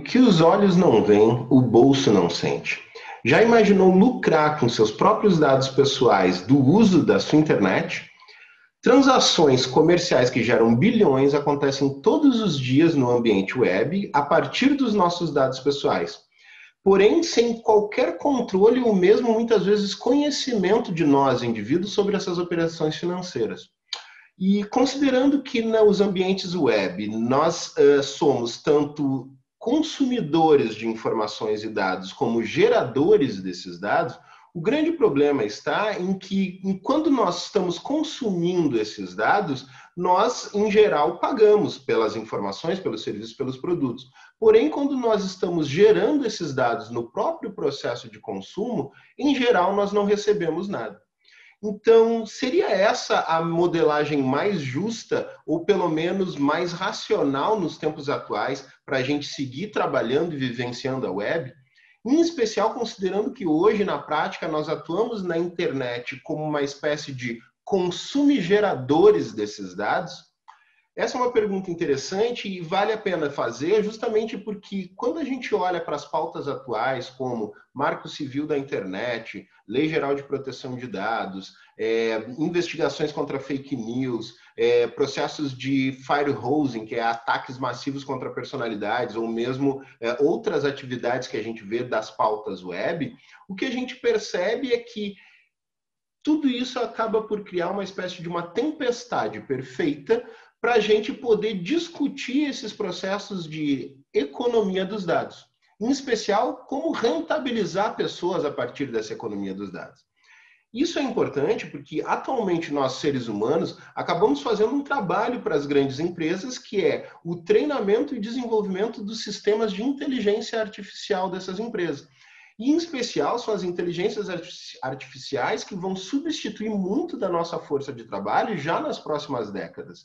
que os olhos não veem, o bolso não sente. Já imaginou lucrar com seus próprios dados pessoais do uso da sua internet? Transações comerciais que geram bilhões acontecem todos os dias no ambiente web a partir dos nossos dados pessoais. Porém, sem qualquer controle ou mesmo muitas vezes conhecimento de nós, indivíduos, sobre essas operações financeiras. E considerando que nos ambientes web nós somos tanto consumidores de informações e dados como geradores desses dados, o grande problema está em que, enquanto nós estamos consumindo esses dados, nós, em geral, pagamos pelas informações, pelos serviços, pelos produtos. Porém, quando nós estamos gerando esses dados no próprio processo de consumo, em geral, nós não recebemos nada. Então, seria essa a modelagem mais justa, ou pelo menos mais racional nos tempos atuais, para a gente seguir trabalhando e vivenciando a web? Em especial, considerando que hoje, na prática, nós atuamos na internet como uma espécie de consumigeradores desses dados? Essa é uma pergunta interessante e vale a pena fazer justamente porque quando a gente olha para as pautas atuais, como Marco Civil da Internet, Lei Geral de Proteção de Dados, investigações contra fake news, processos de firehosing, que é ataques massivos contra personalidades, ou mesmo outras atividades que a gente vê das pautas web, o que a gente percebe é que tudo isso acaba por criar uma espécie de uma tempestade perfeita para a gente poder discutir esses processos de economia dos dados. Em especial, como rentabilizar pessoas a partir dessa economia dos dados. Isso é importante porque, atualmente, nós, seres humanos, acabamos fazendo um trabalho para as grandes empresas, que é o treinamento e desenvolvimento dos sistemas de inteligência artificial dessas empresas. E, em especial, são as inteligências artificiais que vão substituir muito da nossa força de trabalho já nas próximas décadas.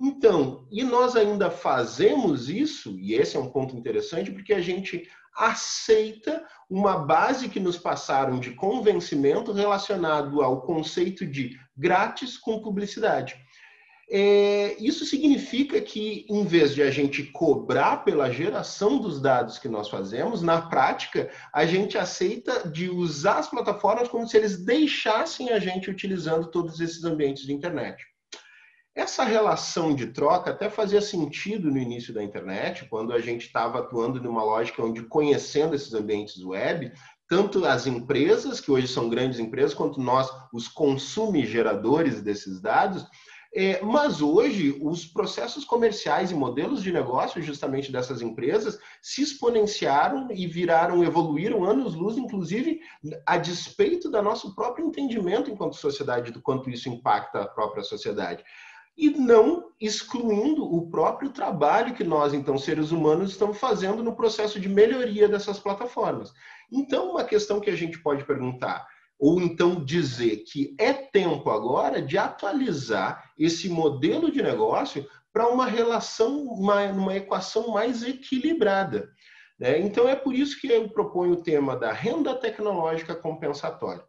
Então, e nós ainda fazemos isso, e esse é um ponto interessante, porque a gente aceita uma base que nos passaram de convencimento relacionado ao conceito de grátis com publicidade. Isso significa que, em vez de a gente cobrar pela geração dos dados que nós fazemos, na prática, a gente aceita de usar as plataformas como se eles deixassem a gente utilizando todos esses ambientes de internet. Essa relação de troca até fazia sentido no início da internet, quando a gente estava atuando numa lógica onde, conhecendo esses ambientes web, tanto as empresas, que hoje são grandes empresas, quanto nós, os consumigeradores desses dados, mas hoje os processos comerciais e modelos de negócio justamente dessas empresas se exponenciaram e evoluíram anos-luz, inclusive a despeito do nosso próprio entendimento enquanto sociedade, do quanto isso impacta a própria sociedade. E não excluindo o próprio trabalho que nós, então, seres humanos, estamos fazendo no processo de melhoria dessas plataformas. Então, uma questão que a gente pode perguntar, ou então dizer que é tempo agora de atualizar esse modelo de negócio para uma relação, uma equação mais equilibrada. Então, é por isso que eu proponho o tema da renda tecnológica compensatória.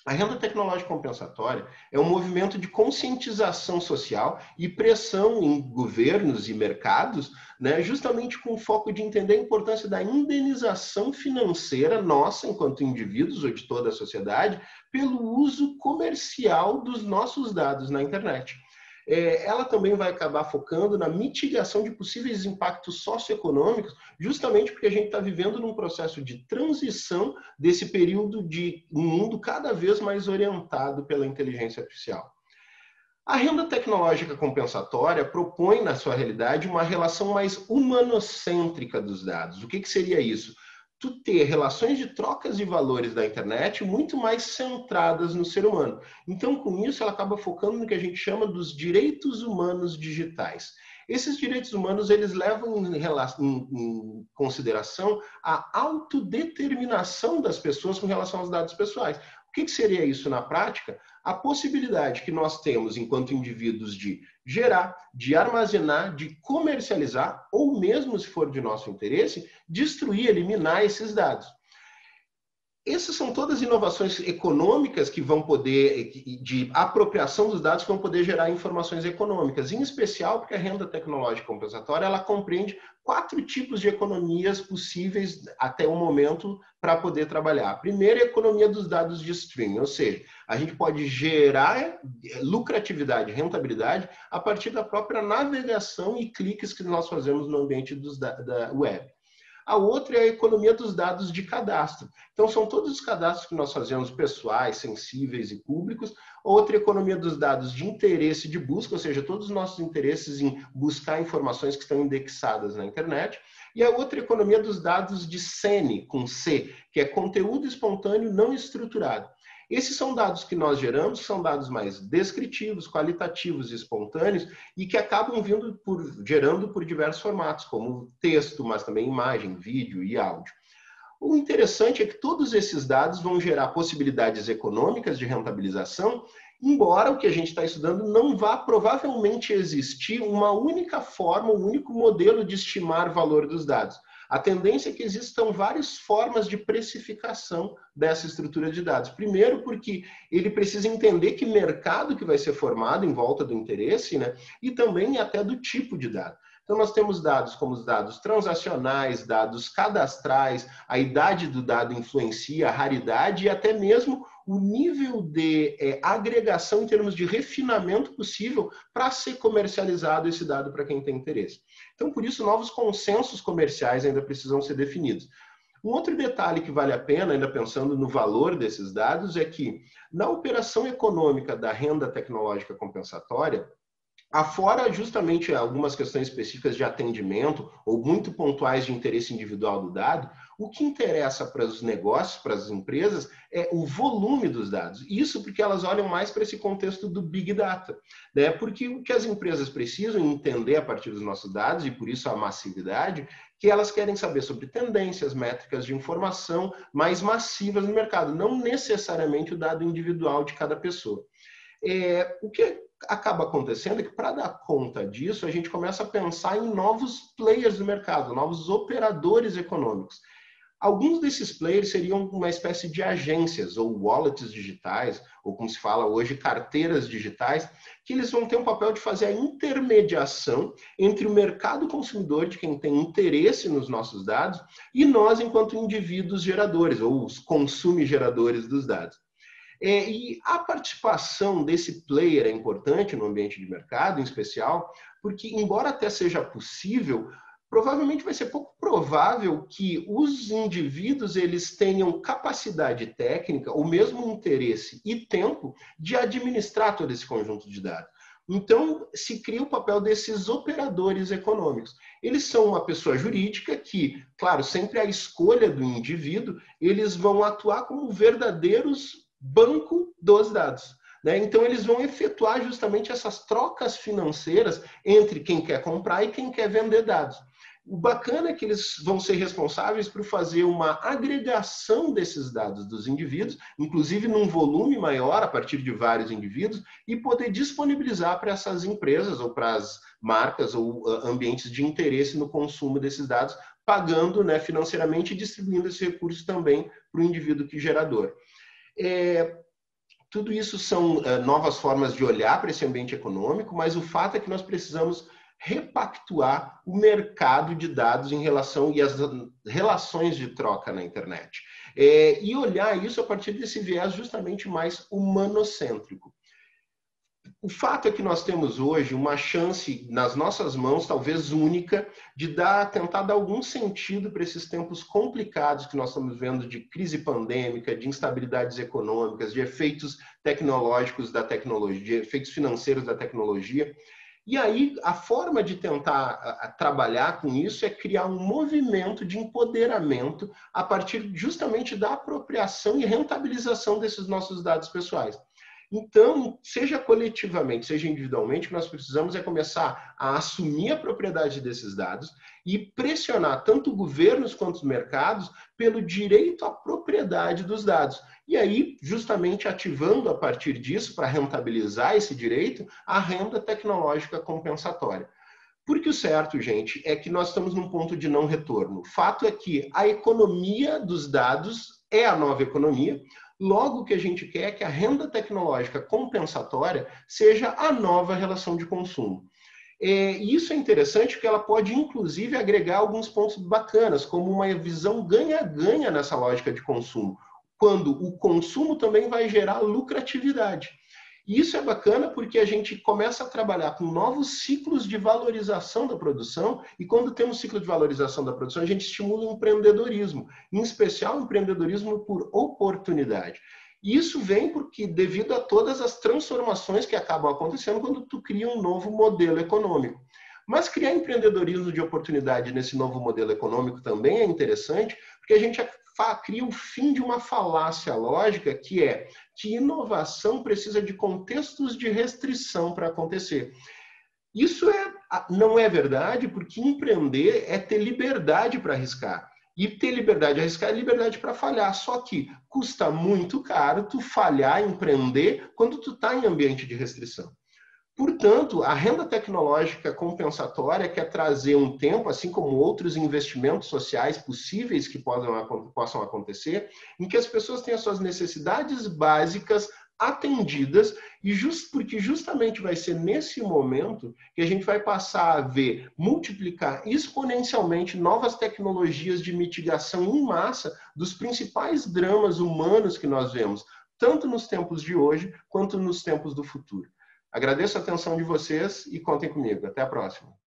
A renda tecnológica compensatória é um movimento de conscientização social e pressão em governos e mercados, justamente com o foco de entender a importância da indenização financeira nossa, enquanto indivíduos ou de toda a sociedade, pelo uso comercial dos nossos dados na internet. Ela também vai acabar focando na mitigação de possíveis impactos socioeconômicos, justamente porque a gente está vivendo num processo de transição desse período de um mundo cada vez mais orientado pela inteligência artificial. A renda tecnológica compensatória propõe, na sua realidade, uma relação mais humanocêntrica dos dados. O que seria isso? Tu ter relações de trocas de valores da internet muito mais centradas no ser humano. Então, com isso, ela acaba focando no que a gente chama dos direitos humanos digitais. Esses direitos humanos, eles levam em consideração a autodeterminação das pessoas com relação aos dados pessoais. O que seria isso na prática? A possibilidade que nós temos, enquanto indivíduos, de gerar, de armazenar, de comercializar, ou mesmo, se for de nosso interesse, destruir, eliminar esses dados. Essas são todas inovações econômicas que vão poder, de apropriação dos dados, que vão poder gerar informações econômicas, em especial porque a renda tecnológica compensatória, ela compreende 4 tipos de economias possíveis até o momento para poder trabalhar. A primeira é a economia dos dados de streaming, ou seja, a gente pode gerar lucratividade, rentabilidade, a partir da própria navegação e cliques que nós fazemos no ambiente da web. A outra é a economia dos dados de cadastro. Então, são todos os cadastros que nós fazemos, pessoais, sensíveis e públicos. Outra economia dos dados de interesse de busca, ou seja, todos os nossos interesses em buscar informações que estão indexadas na internet. E a outra economia dos dados de CEN, com C, que é conteúdo espontâneo não estruturado. Esses são dados que nós geramos, são dados mais descritivos, qualitativos e espontâneos e que acabam gerando por diversos formatos, como texto, mas também imagem, vídeo e áudio. O interessante é que todos esses dados vão gerar possibilidades econômicas de rentabilização, embora o que a gente está estudando não vá provavelmente existir uma única forma, um único modelo de estimar o valor dos dados. A tendência é que existam várias formas de precificação dessa estrutura de dados. Primeiro, porque ele precisa entender que mercado que vai ser formado em volta do interesse, né? E também até do tipo de dado. Então, nós temos dados como os dados transacionais, dados cadastrais, a idade do dado influencia, a raridade e até mesmo o nível de agregação em termos de refinamento possível para ser comercializado esse dado para quem tem interesse. Então, por isso, novos consensos comerciais ainda precisam ser definidos. Um outro detalhe que vale a pena, ainda pensando no valor desses dados, é que na operação econômica da renda tecnológica compensatória, afora justamente algumas questões específicas de atendimento ou muito pontuais de interesse individual do dado, o que interessa para os negócios, para as empresas, é o volume dos dados. Isso porque elas olham mais para esse contexto do Big Data, né? Porque o que as empresas precisam entender a partir dos nossos dados, e por isso a massividade, que elas querem saber sobre tendências, métricas de informação mais massivas no mercado, não necessariamente o dado individual de cada pessoa. O que acaba acontecendo é que, para dar conta disso, a gente começa a pensar em novos players do mercado, novos operadores econômicos. Alguns desses players seriam uma espécie de agências ou wallets digitais, ou como se fala hoje, carteiras digitais, que eles vão ter um papel de fazer a intermediação entre o mercado consumidor, de quem tem interesse nos nossos dados, e nós, enquanto indivíduos geradores, ou os consumo-geradores dos dados. E a participação desse player é importante no ambiente de mercado, em especial, porque, embora até seja possível, provavelmente vai ser pouco provável que os indivíduos eles tenham capacidade técnica, ou mesmo interesse e tempo de administrar todo esse conjunto de dados. Então, se cria o papel desses operadores econômicos. Eles são uma pessoa jurídica que, claro, sempre à escolha do indivíduo, eles vão atuar como verdadeiros banco dos dados, né? Então, eles vão efetuar justamente essas trocas financeiras entre quem quer comprar e quem quer vender dados. O bacana é que eles vão ser responsáveis por fazer uma agregação desses dados dos indivíduos, inclusive num volume maior a partir de vários indivíduos, e poder disponibilizar para essas empresas ou para as marcas ou ambientes de interesse no consumo desses dados, pagando, né, financeiramente e distribuindo esse recurso também para o indivíduo que gerador. Tudo isso são novas formas de olhar para esse ambiente econômico, mas o fato é que nós precisamos repactuar o mercado de dados em relação e as relações de troca na internet. E olhar isso a partir desse viés justamente mais humanocêntrico. O fato é que nós temos hoje uma chance nas nossas mãos, talvez única, de tentar dar algum sentido para esses tempos complicados que nós estamos vendo de crise pandêmica, de instabilidades econômicas, de efeitos tecnológicos da tecnologia, de efeitos financeiros da tecnologia. E aí, a forma de tentar trabalhar com isso é criar um movimento de empoderamento a partir justamente da apropriação e rentabilização desses nossos dados pessoais. Então, seja coletivamente, seja individualmente, o que nós precisamos é começar a assumir a propriedade desses dados e pressionar tanto governos quanto os mercados pelo direito à propriedade dos dados. E aí, justamente ativando a partir disso, para rentabilizar esse direito, a renda tecnológica compensatória. Porque o certo, gente, é que nós estamos num ponto de não retorno. O fato é que a economia dos dados é a nova economia. Logo, o que a gente quer é que a renda tecnológica compensatória seja a nova relação de consumo. E isso é interessante porque ela pode, inclusive, agregar alguns pontos bacanas, como uma visão ganha-ganha nessa lógica de consumo, quando o consumo também vai gerar lucratividade. E isso é bacana porque a gente começa a trabalhar com novos ciclos de valorização da produção, e quando temos ciclo de valorização da produção, a gente estimula o empreendedorismo, em especial o empreendedorismo por oportunidade. E isso vem porque, devido a todas as transformações que acabam acontecendo quando tu cria um novo modelo econômico. Mas criar empreendedorismo de oportunidade nesse novo modelo econômico também é interessante, porque a gente cria o fim de uma falácia lógica, que é que inovação precisa de contextos de restrição para acontecer. Isso não é verdade, porque empreender é ter liberdade para arriscar. E ter liberdade de arriscar é liberdade para falhar. Só que custa muito caro tu falhar, empreender, quando tu está em ambiente de restrição. Portanto, a renda tecnológica compensatória quer trazer um tempo, assim como outros investimentos sociais possíveis que possam acontecer, em que as pessoas tenham as suas necessidades básicas atendidas, e porque justamente vai ser nesse momento que a gente vai passar a ver multiplicar exponencialmente novas tecnologias de mitigação em massa dos principais dramas humanos que nós vemos, tanto nos tempos de hoje quanto nos tempos do futuro. Agradeço a atenção de vocês e contem comigo. Até a próxima.